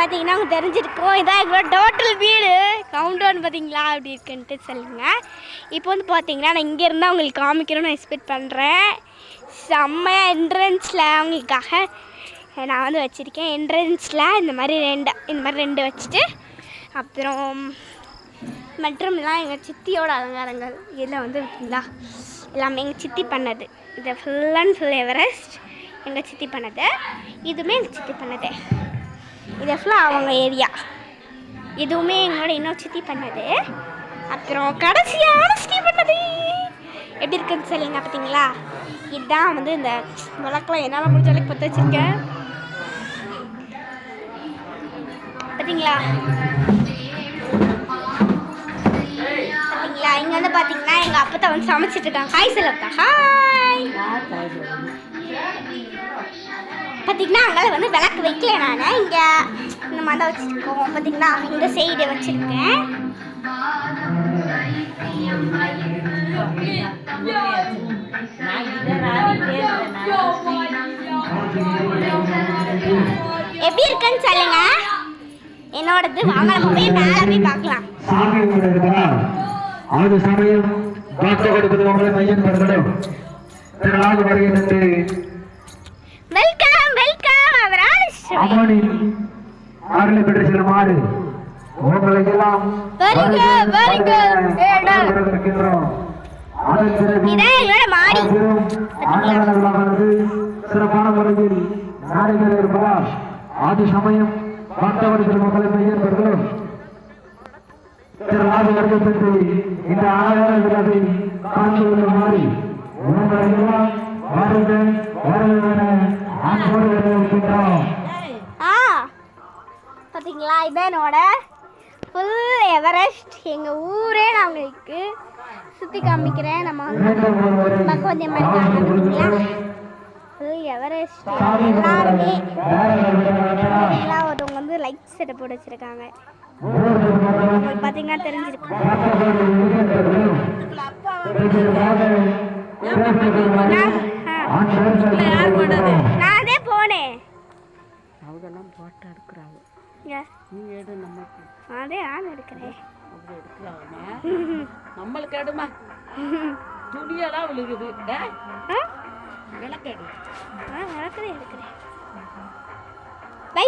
பார்த்தீங்கன்னா உங்களுக்கு தெரிஞ்சிருக்கும். இதான் எங்களோட டோட்டல் வீடு. கவுண்டவுன் பார்த்தீங்களா அப்படி இருக்குன்ட்டு சொல்லுங்கள். இப்போ வந்து பார்த்தீங்கன்னா நான் இங்கே இருந்தால் உங்களுக்கு காமிக்கணும்னு நான் எக்ஸ்பெக்ட் பண்ணுறேன். செம்மையாக என்ட்ரன்ஸில் அவங்களுக்காக நான் வந்து வச்சுருக்கேன். என்ட்ரன்ஸில் இந்த மாதிரி ரெண்டு வச்சுட்டு அப்புறம் மற்றமெல்லாம் எங்கள் சித்தியோட அலங்காரங்கள் இதெல்லாம் வந்து இருக்குங்களா எல்லாமே எங்கள் சித்தி பண்ணது. இதை ஃபுல் அண்ட் ஃபுல் எவரெஸ்ட் எங்கள் சித்தி பண்ணது. இதுவுமே எங்கள் சித்தி பண்ணது. இதை ஃபுல்லாக அவங்க ஏரியா. இதுவுமே எங்களோட இன்னொரு சித்தி பண்ணது. அப்புறம் கடைசியான சித்தி பண்ணது எப்படி இருக்குன்னு சொல்லுங்க. பார்த்தீங்களா இதுதான் வந்து இந்த விளக்கெலாம் என்னால் முடிஞ்ச வரைக்கும் பற்ற வச்சுருக்கேன். பார்த்தீங்களா இங்கே வந்து பார்த்தீங்கன்னா எங்கள் அப்பா வந்து சமைச்சிட்டு இருக்காங்க. ஹாய் செல்லப்பா. ஹாய். பார்த்தீங்கன்னா அங்கே வந்து விளக்கு வைக்கல. நான் இங்கே இந்த மாதிரி தான் வச்சுருக்கோம். பார்த்தீங்கன்னா இந்த சைடு வச்சுருக்கேன். எப்படி இருக்குன்னு சொல்லுங்க. என்னோடது வாங்க நம்ம போய் மேலே போய் பார்க்கலாம். அது சமயம் வாக்கு கொடுப்பது உங்களை மையம் பெறணும். திரளாக வருகிறது. Welcome welcome. அமோனி ஆர்ல பெற்ற சிலமாறு உங்களை எல்லாம் இருக்கின்றோம். அதன் பிறகு சிறப்பான முறையில் நடைபெற இருப்பதால் அது சமயம் வாக்கு மக்களை மையம் பெறணும். திரளாக வருகிறது. இந்த அழகான விழாவை காட்சி மாறி உங்களை எல்லாம் வருகிறோம். பார்த்தீங்களா இதான் என்னோட ஃபுல் எவரெஸ்ட். எங்கள் ஊரே நான் உங்களுக்கு சுற்றி காமிக்கிறேன். நம்ம வந்து பக்கவந்திய மாதிரி பார்த்தீங்களா ஃபுல் எவரெஸ்ட். எல்லாருமே ஒருத்தவங்க வந்து லைட் செட்டை போட்டு வச்சுருக்காங்க. உங்களுக்கு பார்த்தீங்கன்னா தெரிஞ்சிருக்கும். நான் அதே போனேன். அவங்கெல்லாம் போட்டோ எடுக்கிறாங்க. அதே நான் எடுக்கிறேன். நம்மளுக்கு எடுமா துணியெல்லாம் விழுகுது. விளக்கு விளக்குறேன் எடுக்கிறேன். பை.